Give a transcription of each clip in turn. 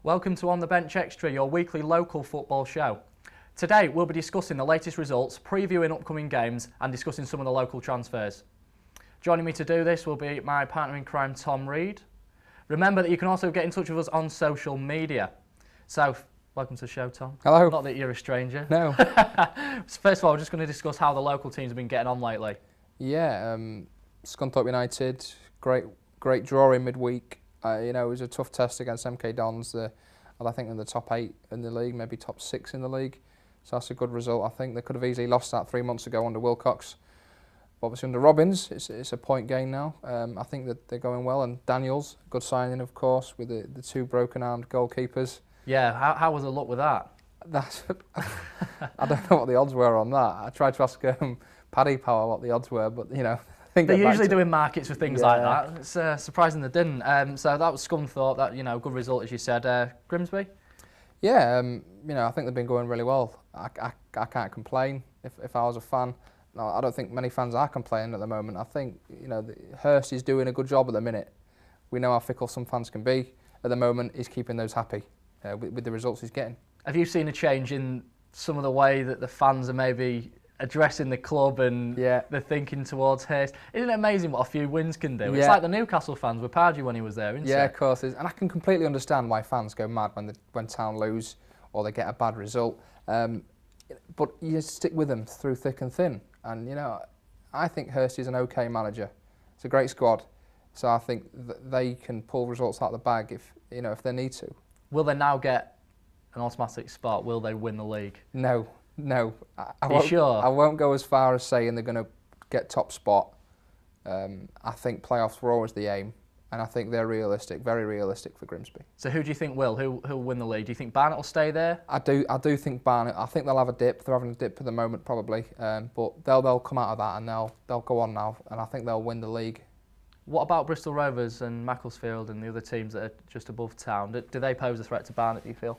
Welcome to On the Bench Extra, your weekly local football show. Today we'll be discussing the latest results, previewing upcoming games and discussing some of the local transfers. Joining me to do this will be my partner in crime, Tom Reid. Remember that you can also get in touch with us on social media. So, welcome to the show, Tom. Hello. Not that you're a stranger. No. First of all, we're just going to discuss how the local teams have been getting on lately. Yeah, Scunthorpe United, great draw in midweek. It was a tough test against MK Dons. I think in the top 8 in the league, maybe top 6 in the league. So that's a good result. I think they could have easily lost that 3 months ago under Wilcox. But obviously under Robbins, it's a point gain now. I think that they're going well. And Daniels, good signing, of course, with the 2 broken-armed goalkeepers. Yeah, how was the luck with that? I don't know what the odds were on that. I tried to ask Paddy Power what the odds were, but They're usually doing markets for things like that. It's surprising they didn't. So that was Scunthorpe. That good result, as you said. Grimsby. Yeah, I think they've been going really well. I can't complain. If I was a fan, no, I don't think many fans are complaining at the moment. I think Hurst is doing a good job at the minute. We know how fickle some fans can be. At the moment, he's keeping those happy with the results he's getting. Have you seen a change in some of the way that the fans are maybe addressing the club and they're thinking towards Hurst? Isn't it amazing what a few wins can do? Yeah. It's like the Newcastle fans were Pardew when he was there, isn't it? Yeah, of course. And I can completely understand why fans go mad when Town lose or they get a bad result. But you stick with them through thick and thin. And, I think Hurst is an okay manager. It's a great squad. So I think they can pull results out of the bag if they need to. Will they now get an automatic spot? Will they win the league? No. Are you sure? I won't go as far as saying they're going to get top spot. I think playoffs were always the aim, and I think they're realistic, very realistic for Grimsby. So who do you think will? Who'll win the league? Do you think Barnet will stay there? I do think Barnet. I think they'll have a dip. They're having a dip at the moment, probably, but they'll come out of that and they'll go on now, and I think they'll win the league. What about Bristol Rovers and Macclesfield and the other teams that are just above Town? Do they pose a threat to Barnet, do you feel?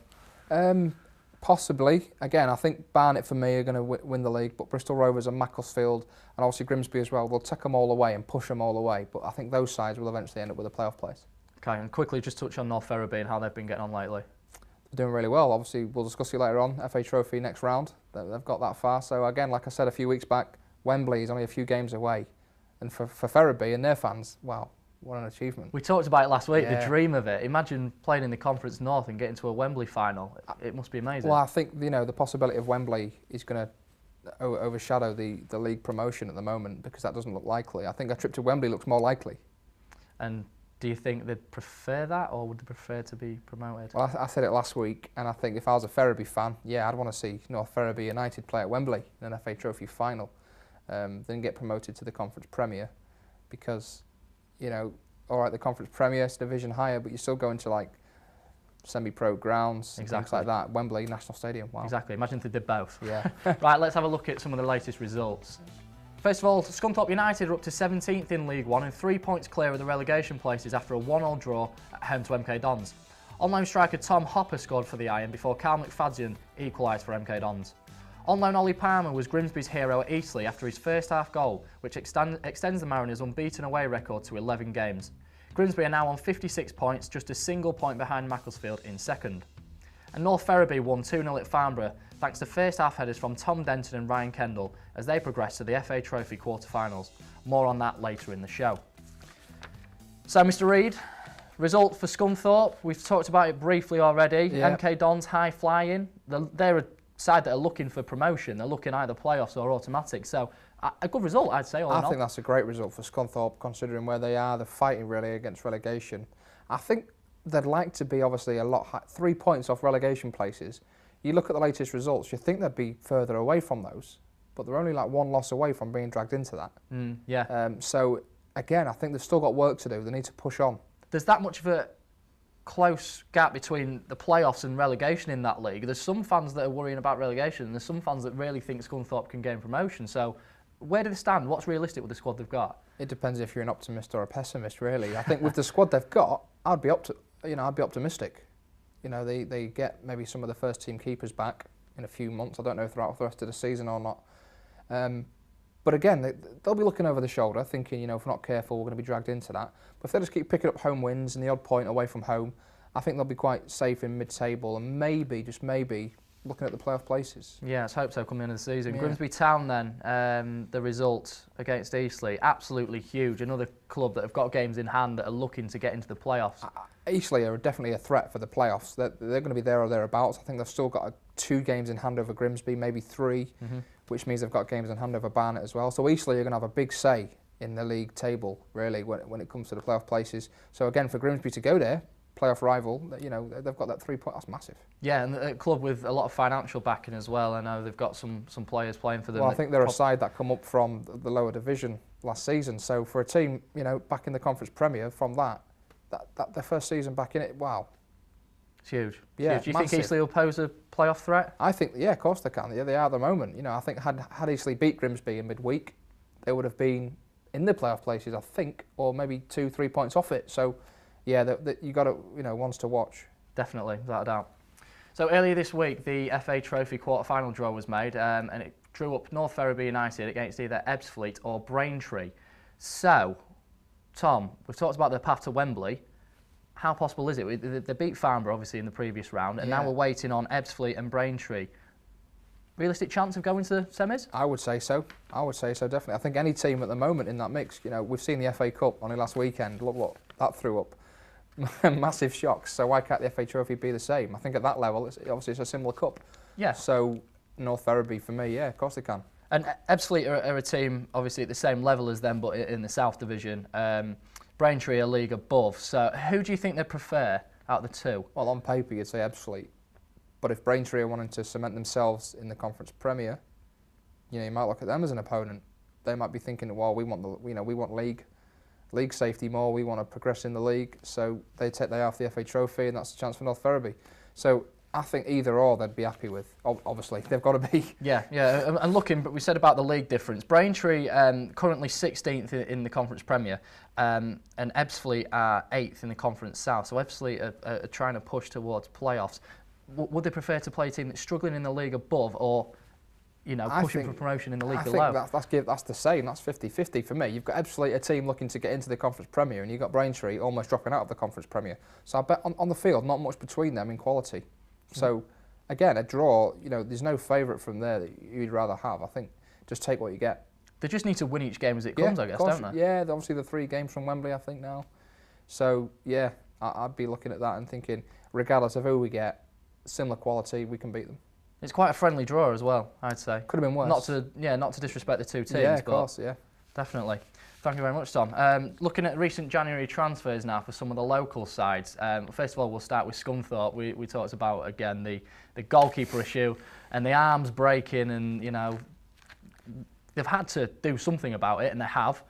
Possibly. Again, I think Barnet for me are going to win the league, but Bristol Rovers and Macclesfield and obviously Grimsby as well, they'll take them all away and push them all away, but I think those sides will eventually end up with a playoff place. Okay, and quickly just touch on North Ferriby and how they've been getting on lately. They're doing really well. Obviously, we'll discuss it later on. FA Trophy next round. They've got that far. So again, like I said a few weeks back, Wembley is only a few games away. And for Ferriby and their fans, wow, what an achievement. We talked about it last week, the dream of it. Imagine playing in the Conference North and getting to a Wembley final. It must be amazing. Well, I think, the possibility of Wembley is going to overshadow the league promotion at the moment because that doesn't look likely. I think a trip to Wembley looks more likely. And do you think they'd prefer that or would they prefer to be promoted? Well, I said it last week, and I think if I was a Ferriby fan, I'd want to see North Ferriby United play at Wembley in an FA Trophy final, then get promoted to the Conference Premier because, all right, the Conference Premier is division higher, but you're still going to like semi-pro grounds, things like that. Wembley, National Stadium, wow. Exactly, imagine if they did both. Yeah. Right, let's have a look at some of the latest results. First of all, Scunthorpe United are up to 17th in League One and 3 points clear of the relegation places after a 1-1 draw at home to MK Dons. On-loan striker Tom Hopper scored for the Iron before Carl McFadzean equalised for MK Dons. On-loan Ollie Palmer was Grimsby's hero at Eastleigh after his first half goal, which extends the Mariners' unbeaten away record to 11 games. Grimsby are now on 56 points, just a single point behind Macclesfield in second. And North Ferriby won 2-0 at Farnborough thanks to first half headers from Tom Denton and Ryan Kendall as they progress to the FA Trophy quarter-finals. More on that later in the show. So, Mr. Reid, result for Scunthorpe, we've talked about it briefly already. Yeah. MK Dons high flying. They're a side that are looking for promotion. They're looking either playoffs or automatic. So, a good result, I'd say. I think that's a great result for Scunthorpe, considering where they are. They're fighting really against relegation. I think they'd like to be obviously a lot high, 3 points off relegation places. You look at the latest results, you think they'd be further away from those, but they're only like 1 loss away from being dragged into that. So again, I think they've still got work to do. They need to push on. There's that much of a close gap between the playoffs and relegation in that league. There's some fans that are worrying about relegation, and there's some fans that really think Scunthorpe can gain promotion. So where do they stand? What's realistic with the squad they've got? It depends if you're an optimist or a pessimist, really. I think with the squad they've got, I'd be optimistic. They get maybe some of the first team keepers back in a few months. I don't know if they're out for the rest of the season or not. But again, they'll be looking over the shoulder, thinking, if we're not careful, we're going to be dragged into that. But if they just keep picking up home wins and the odd point away from home, I think they'll be quite safe in mid-table and maybe, just maybe, looking at the playoff places. Yeah, let's hope so coming into the season. Yeah. Grimsby Town then, the result against Eastleigh, absolutely huge. Another club that have got games in hand that are looking to get into the playoffs. Eastleigh are definitely a threat for the playoffs. They're going to be there or thereabouts. I think they've still got 2 games in hand over Grimsby, maybe 3, which means they've got games in hand over Barnet as well. So Eastleigh are going to have a big say in the league table, really, when it comes to the playoff places. So again, for Grimsby to go there, playoff rival, you know, they've got that 3 point. That's massive. Yeah, and a club with a lot of financial backing as well. I know they've got some players playing for them. Well, I think they're a side that come up from the lower division last season. So for a team, you know, back in the Conference Premier from that their first season back in it, wow. It's huge. Yeah, huge. Do you massive. think Eastleigh will pose a playoff threat? I think, yeah, of course they can. Yeah, they are at the moment. You know, I think had Eastleigh beat Grimsby in midweek, they would have been in the playoff places, I think, or maybe 2-3 points off it. So, yeah, you got to, you know, ones to watch. Definitely, without a doubt. So earlier this week, the FA Trophy quarter-final draw was made, and it drew up North Ferriby United against either Ebbsfleet or Braintree. So, Tom, we've talked about the path to Wembley. How possible is it? They beat Farnborough, obviously, in the previous round, and now we're waiting on Ebbsfleet and Braintree. Realistic chance of going to the semis? I would say so. I would say so, definitely. I think any team at the moment in that mix, you know, we've seen the FA Cup only last weekend. Look what that threw up. Massive shocks. So why can't the FA Trophy be the same? I think at that level, obviously it's a similar cup. Yeah. So North Ferriby for me, yeah, of course they can. And Ebbsfleet are a team, obviously, at the same level as them, but in the South Division. Braintree are a league above. So who do you think they prefer out of the two? Well, on paper, you'd say Ebbsfleet. But if Braintree are wanting to cement themselves in the Conference Premier, you know, you might look at them as an opponent. They might be thinking, well, we want league safety more. We want to progress in the league. So they take off the FA Trophy, and that's a chance for North Ferriby. So I think either or they'd be happy with. Obviously, they've got to be. Yeah. And looking, but we said about the league difference. Braintree currently 16th in the Conference Premier, and Ebbsfleet are 8th in the Conference South. So Ebbsfleet are trying to push towards playoffs. Would they prefer to play a team that's struggling in the league above, or, you know, pushing for promotion in the league below? I think that's the same. That's 50-50 for me. You've got Ebbsfleet, a team looking to get into the Conference Premier, and you've got Braintree almost dropping out of the Conference Premier. So I bet on the field, not much between them in quality. So, again, a draw, you know, there's no favourite from there that you'd rather have. I think just take what you get. They just need to win each game as it comes, I guess, don't they? Yeah, obviously the 3 games from Wembley, I think, now. So, yeah, I'd be looking at that and thinking, regardless of who we get, similar quality, we can beat them. It's quite a friendly draw as well, I'd say. Could have been worse. Not to disrespect the two teams. Yeah, of course, yeah. Definitely. Thank you very much, Tom. Looking at recent January transfers now for some of the local sides. First of all, we'll start with Scunthorpe. We talked about, again, the goalkeeper issue and the arms breaking, and, you know, they've had to do something about it, and they have.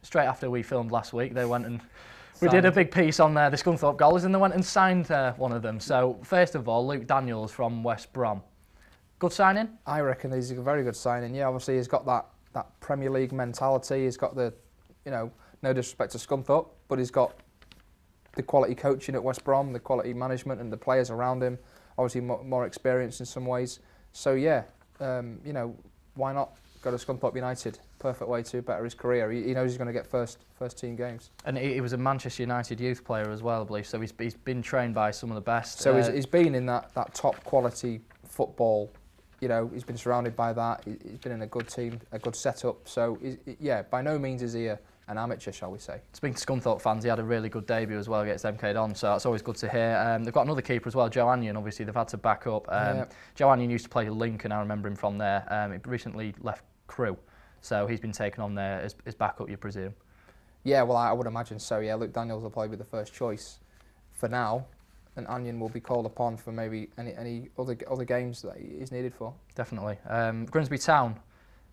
Straight after we filmed last week, they went and we did a big piece on the Scunthorpe goalies, and they went and signed one of them. So, first of all, Luke Daniels from West Brom. Good signing? I reckon he's a very good signing. Yeah, obviously he's got that Premier League mentality. He's got the, you know, no disrespect to Scunthorpe, but he's got the quality coaching at West Brom, the quality management and the players around him. Obviously more experience in some ways. So, yeah, you know, why not go to Scunthorpe United? Perfect way to better his career. He knows he's going to get first team games. And he was a Manchester United youth player as well, I believe. So he's been trained by some of the best. So he's been in that top quality football. You know, he's been surrounded by that. He's been in a good team, a good setup. So yeah, by no means is he an amateur, shall we say. Speaking to Scunthorpe fans, he had a really good debut as well against MK Dons, so that's always good to hear. They've got another keeper as well, Joe Anion. Obviously, they've had to back up. Joe Anion used to play Lincoln, I remember him from there. He recently left Crewe, so he's been taken on there as backup, you presume. Yeah, well, I would imagine so. Yeah, Luke Daniels will probably be the first choice for now, and Anion will be called upon for maybe any other games that he's needed for. Definitely. Grimsby Town.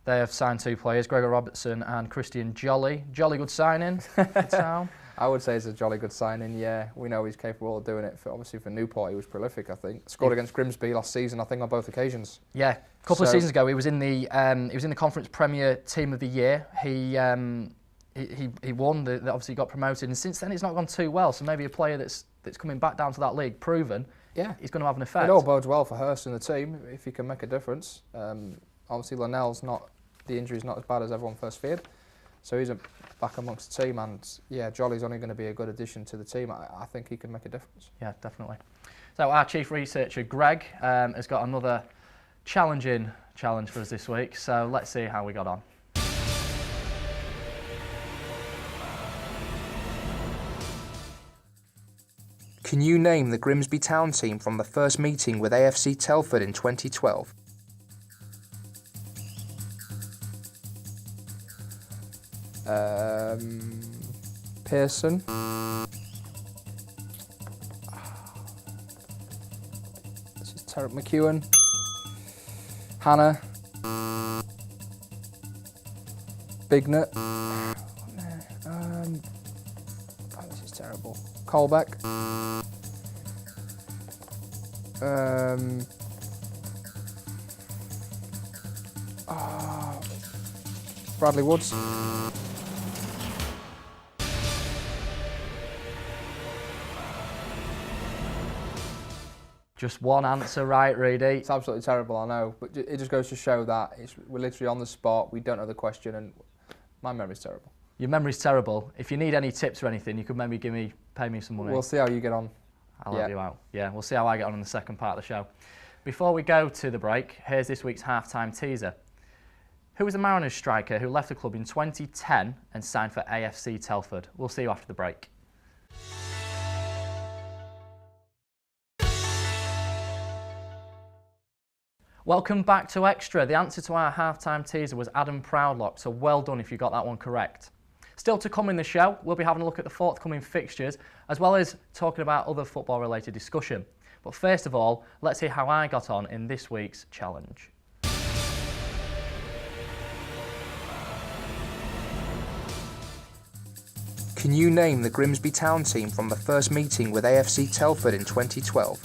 They have signed 2 players, Gregor Robertson and Christian Jolly. Jolly good signing for Town. I would say it's a jolly good signing, yeah. We know he's capable of doing it. Obviously for Newport, he was prolific, I think. Scored against Grimsby last season, I think, on both occasions. Yeah, a couple of seasons ago, he was in the Conference Premier Team of the Year. He won, obviously got promoted, and since then it's not gone too well. So maybe a player that's coming back down to that league, proven, yeah, he's going to have an effect. It all bodes well for Hurst and the team if he can make a difference. Obviously, the injury's not as bad as everyone first feared. So he's back amongst the team, and yeah, Jolly's only going to be a good addition to the team. I think he can make a difference. Yeah, definitely. So our chief researcher, Greg, has got another challenge for us this week. So let's see how we got on. Can you name the Grimsby Town team from the first meeting with AFC Telford in 2012? Pearson. This is Tarek McEwen. Hannah. Bignut. Oh, this is terrible. Colbeck. Bradley Woods. Just one answer right, Reidy. It's absolutely terrible, I know, but it just goes to show that we're literally on the spot, we don't know the question, and my memory's terrible. Your memory's terrible. If you need any tips or anything, you could maybe pay me some money. We'll see how you get on. I'll help you out. Yeah, we'll see how I get on in the second part of the show. Before we go to the break, here's this week's halftime teaser. Who was the Mariners striker who left the club in 2010 and signed for AFC Telford? We'll see you after the break. Welcome back to Extra. The answer to our halftime teaser was Adam Proudlock, so well done if you got that one correct. Still to come in the show, we'll be having a look at the forthcoming fixtures, as well as talking about other football-related discussion. But first of all, let's see how I got on in this week's challenge. Can you name the Grimsby Town team from the first meeting with AFC Telford in 2012?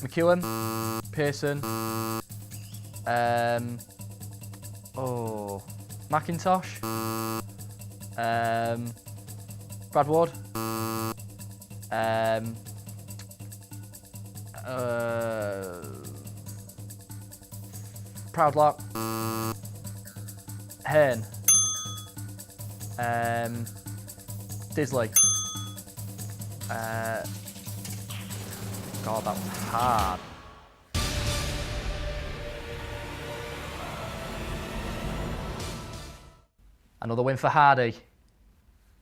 McEwen, Pearson, McIntosh, Brad Wood, Proudlock, Hearn, Disley. God, that was hard. Another win for Hardy.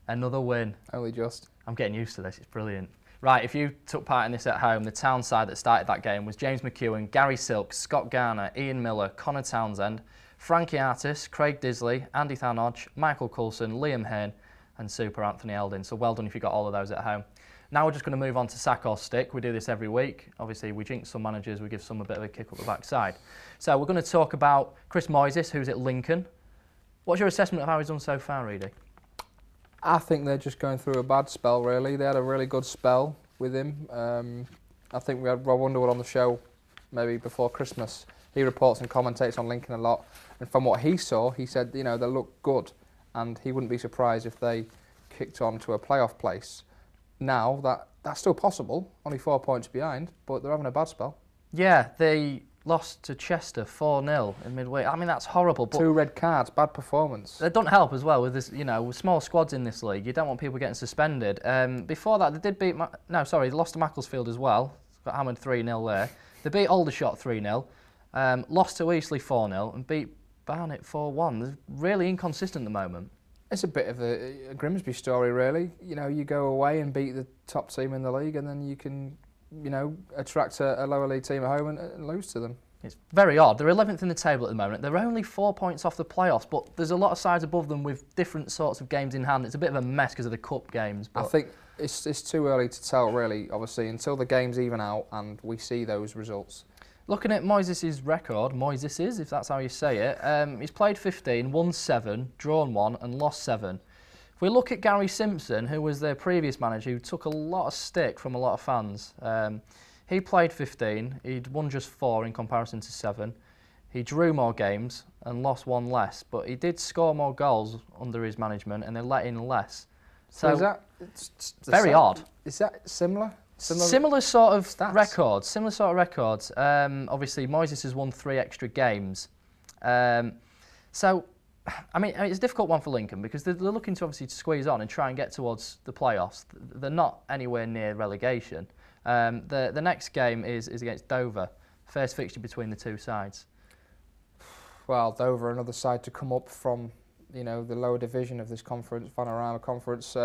Another win. Only just. I'm getting used to this, it's brilliant. Right, if you took part in this at home, the town side that started that game was James McEwen, Gary Silk, Scott Garner, Ian Miller, Connor Townsend, Frankie Artis, Craig Disley, Andy Tharnodge, Michael Coulson, Liam Hearn and Super Anthony Eldin. So well done if you got all of those at home. Now we're just going to move on to sack or stick. We do this every week. Obviously, we jinx some managers, we give some a bit of a kick up the backside. So we're going to talk about Chris Moyses, who's at Lincoln. What's your assessment of how he's done so far, Reidy? I think they're just going through a bad spell, really. They had a really good spell with him. I think we had Rob Underwood on the show maybe before Christmas. He reports and commentates on Lincoln a lot. And from what he saw, he said, you know, they look good. And he wouldn't be surprised if they kicked on to a playoff place. Now, that's still possible, only 4 points behind, but they're having a bad spell. Yeah, they lost to Chester 4-0 in midweek. I mean, that's horrible. But 2 red cards, bad performance. It doesn't help as well with this, you know, with small squads in this league. You don't want people getting suspended. Before that, they did beat, they lost to Macclesfield as well. Got hammered 3-0 there. They beat Aldershot 3-0, lost to Eastleigh 4-0 and beat Barnet 4-1. They're really inconsistent at the moment. It's a bit of a Grimsby story, really. You know, you go away and beat the top team in the league, and then you can, you know, attract a lower league team at home and lose to them. It's very odd. They're 11th in the table at the moment. They're only 4 points off the playoffs, but there's a lot of sides above them with different sorts of games in hand. It's a bit of a mess because of the cup games. But I think it's too early to tell, really, obviously, until the games even out and we see those results. Looking at Moyes' record, Moyes', if that's how you say it, he's played 15, won 7, drawn 1 and lost 7. If we look at Gary Simpson, who was their previous manager, who took a lot of stick from a lot of fans, he played 15, he'd won just 4 in comparison to 7. He drew more games and lost 1 less, but he did score more goals under his management and they let in less. So is that very odd. Is that similar Similar sort of stats. records. Similar sort of records. Obviously, Moises has won 3 extra games. So, I mean, it's a difficult one for Lincoln because they're looking to obviously squeeze on and try and get towards the playoffs. They're not anywhere near relegation. The next game is against Dover. First fixture between the two sides. Well, Dover, another side to come up from, the lower division of this conference, Panorama Conference.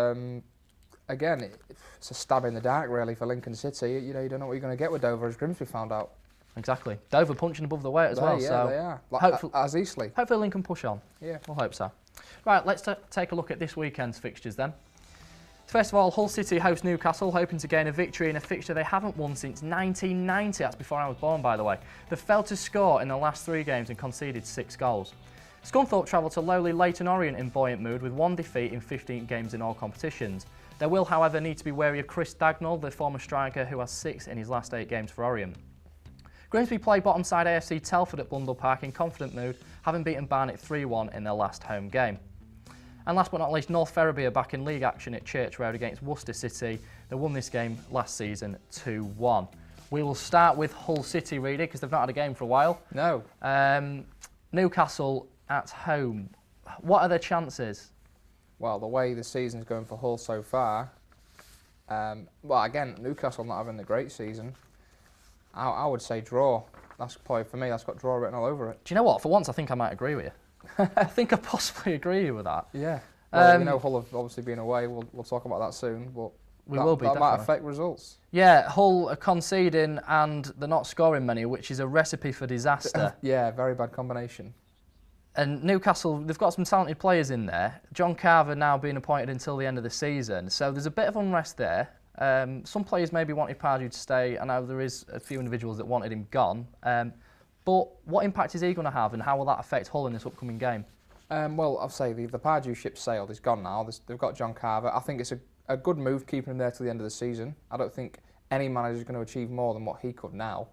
Again, it's a stab in the dark, really, for Lincoln City. You don't know what you're going to get with Dover, as Grimsby found out. Exactly. Dover punching above the weight as well. Yeah, so they are. As Eastleigh. Hopefully Lincoln push on. Yeah. We'll hope so. Right, let's take a look at this weekend's fixtures then. First of all, Hull City host Newcastle, hoping to gain a victory in a fixture they haven't won since 1990. That's before I was born, by the way. They've failed to score in the last 3 games and conceded 6 goals. Scunthorpe travel to lowly Leyton Orient in buoyant mood with 1 defeat in 15 games in all competitions. They will, however, need to be wary of Chris Dagnall, the former striker who has 6 in his last 8 games for Orient. Grimsby play bottom side AFC Telford at Blundell Park in confident mood, having beaten Barnet 3-1 in their last home game. And last but not least, North Ferriby are back in league action at Church Road against Worcester City. They won this game last season 2-1. We will start with Hull City, Reidy, because they've not had a game for a while. No. Newcastle at home. What are their chances? Well, the way the season's going for Hull so far, well, again, Newcastle not having a great season. I would say draw. That's probably, for me, that's got draw written all over it. Do you know what? For once, I think I might agree with you. I think I possibly agree with that. Yeah. Well, Hull have obviously been away. We'll talk about that soon, but that might affect results. Yeah, Hull are conceding and they're not scoring many, which is a recipe for disaster. Yeah, very bad combination. And Newcastle, they've got some talented players in there. John Carver now being appointed until the end of the season, so there's a bit of unrest there. Some players maybe wanted Pardew to stay. I know there is a few individuals that wanted him gone. But what impact is he going to have, and how will that affect Hull in this upcoming game? Well, I'll say the Pardew ship sailed. He's gone now. They've got John Carver. I think it's a good move keeping him there till the end of the season. I don't think any manager is going to achieve more than what he could now.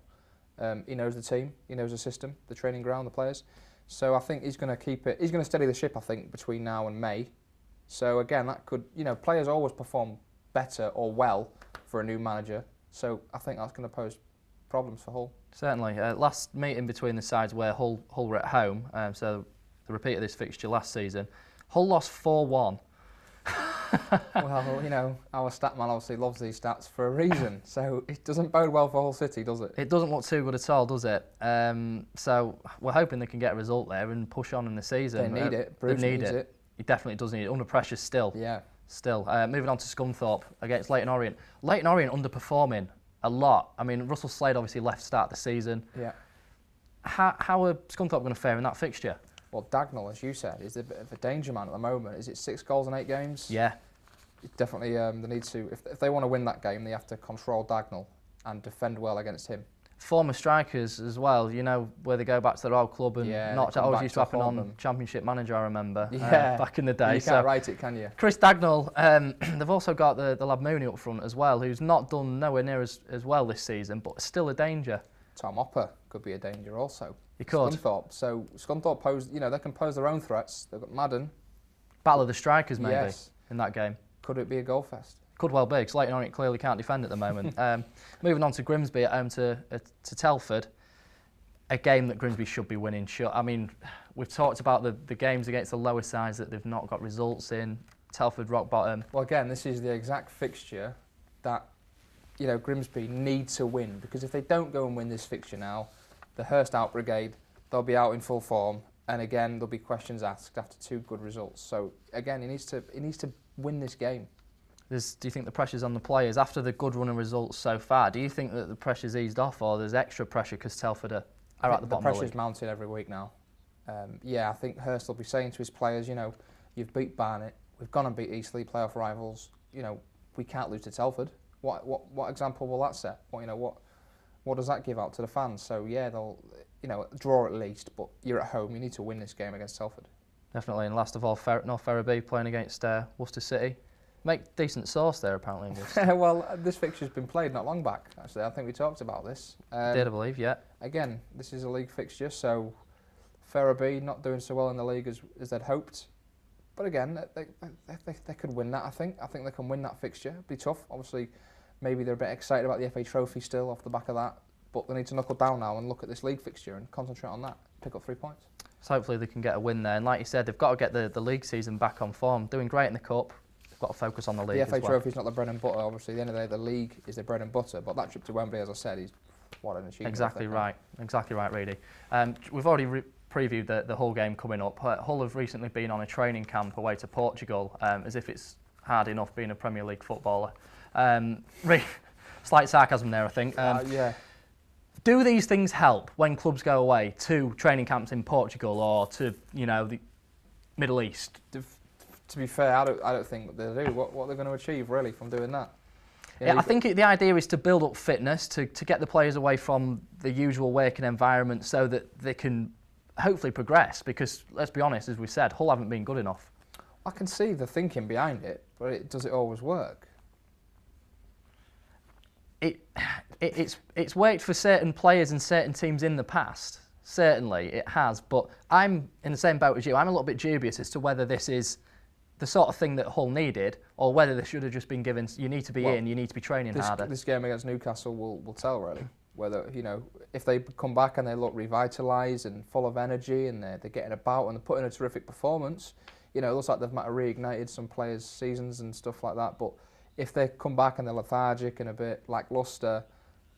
He knows the team, he knows the system, the training ground, the players. So I think he's going to keep it. He's going to steady the ship, I think, between now and May. So again, that could, players always perform better or well for a new manager. So I think that's going to pose problems for Hull. Certainly. Last meeting between the sides where Hull were at home, so the repeat of this fixture last season, Hull lost 4-1. Well, our stat man obviously loves these stats for a reason, so it doesn't bode well for Hull City, does it? It doesn't look too good at all, does it? So we're hoping they can get a result there and push on in the season. They need it. Bruce needs it. He definitely does need it. Under pressure still. Yeah. Still. Moving on to Scunthorpe against Leyton Orient. Leyton Orient underperforming a lot. I mean, Russell Slade obviously left start the season. Yeah. How are Scunthorpe going to fare in that fixture? Well, Dagnall, as you said, is a bit of a danger man at the moment. Is it 6 goals in 8 games? Yeah. Definitely, they need to. If they want to win that game, they have to control Dagnall and defend well against him. Former strikers as well, where they go back to their old club and not. That always used to happen on Championship Manager, I remember. Yeah. Back in the day. You can't write it, can you? Chris Dagnall. They've also got the lad Mooney up front as well, who's not done nowhere near as well this season, but still a danger. Tom Hopper could be a danger also. He could. Scunthorpe. So Scunthorpe pose, they can pose their own threats. They've got Madden. Battle of the strikers maybe in that game. Could it be a goal fest? Could well be, because Leyton Orient clearly can't defend at the moment. Moving on to Grimsby at home to Telford, a game that Grimsby should be winning. I mean, we've talked about the games against the lower sides that they've not got results in. Telford rock bottom. Well, again, this is the exact fixture that Grimsby need to win, because if they don't go and win this fixture now, the Hurst out brigade, they'll be out in full form, and again there'll be questions asked after 2 good results. So again, he needs to win this game. Do you think the pressure's on the players after the good run of results so far? Do you think that the pressure's eased off, or there's extra pressure because Telford are at the bottom of the league? The pressure's mounting every week now. I think Hurst will be saying to his players, you've beat Barnet, we've gone and beat Eastleigh, playoff rivals. We can't lose to Telford. What example will that set? What does that give out to the fans? So yeah, they'll draw at least, but you're at home. You need to win this game against Telford. Definitely, and last of all, North Ferriby playing against Worcester City. Make decent sauce there apparently. Well, this fixture's been played not long back. Actually, I think we talked about this. Did I believe? Yeah. Again, this is a league fixture, so Ferriby not doing so well in the league as they'd hoped. But again, they could win that. I think they can win that fixture. It'd be tough. Obviously, maybe they're a bit excited about the FA Trophy still off the back of that, but they need to knuckle down now and look at this league fixture and concentrate on that, pick up 3 points. So hopefully they can get a win there. And like you said, they've got to get the league season back on form. Doing great in the Cup. They've got to focus on the league. The FA as well. Trophy is not the bread and butter. Obviously, at the end of the day, the league is the bread and butter. But that trip to Wembley, as I said, is what an achievement. Exactly right. Exactly right, Reidy. We've already previewed the Hull game coming up. Hull have recently been on a training camp away to Portugal, as if it's hard enough being a Premier League footballer. Slight sarcasm there, I think. Yeah. Do these things help when clubs go away to training camps in Portugal or to, the Middle East? To be fair, I don't think they do. What are they going to achieve really from doing that? I think the idea is to build up fitness, to get the players away from the usual working environment so that they can hopefully progress. Because let's be honest, as we said, Hull haven't been good enough. I can see the thinking behind it, but does it always work? It's worked for certain players and certain teams in the past. Certainly it has, but I'm in the same boat as you. I'm a little bit dubious as to whether this is the sort of thing that Hull needed or whether they should have just been given, you need to be you need to be training harder. This game against Newcastle will tell really whether, if they come back and they look revitalised and full of energy and they're getting about and they're putting a terrific performance, it looks like they've reignited some players' seasons and stuff like that, but if they come back and they're lethargic and a bit lacklustre,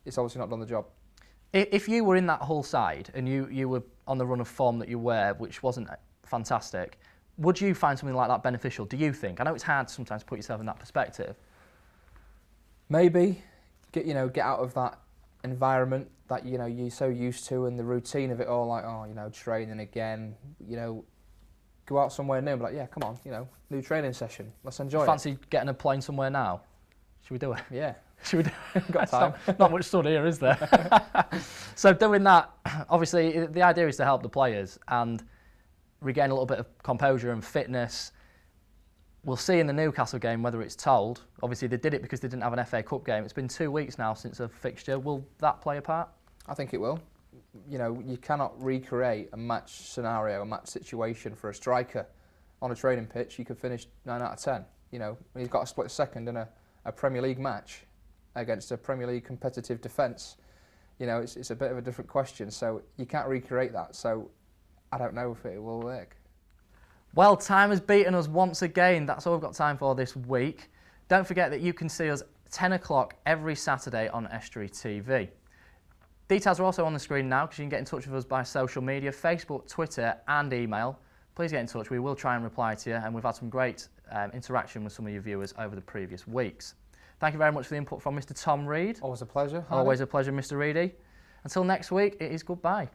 it's obviously not done the job. If you were in that Hull side and you were on the run of form that you were, which wasn't fantastic, would you find something like that beneficial, do you think? I know it's hard sometimes to put yourself in that perspective. Maybe get out of that environment that you're so used to and the routine of it all, like training again, go out somewhere new and be like, yeah, come on, new training session, let's enjoy it. Fancy getting a plane somewhere now? Should we do it? Yeah. Should we do it? Got time. Not much sun here, is there? So doing that, obviously the idea is to help the players and regain a little bit of composure and fitness. We'll see in the Newcastle game whether it's told. Obviously they did it because they didn't have an FA Cup game. It's been 2 weeks now since a fixture. Will that play a part? I think it will. You cannot recreate a match scenario, a match situation for a striker on a training pitch. You could finish 9 out of 10. He's got a split second in a Premier League match against a Premier League competitive defence. It's a bit of a different question. So you can't recreate that. So I don't know if it will work. Well, time has beaten us once again. That's all we've got time for this week. Don't forget that you can see us 10 o'clock every Saturday on Estuary TV. Details are also on the screen now because you can get in touch with us by social media, Facebook, Twitter and email. Please get in touch. We will try and reply to you, and we've had some great interaction with some of your viewers over the previous weeks. Thank you very much for the input from Mr. Tom Reed. Always a pleasure. Always a pleasure, Mr. Reidy. Until next week, it is goodbye.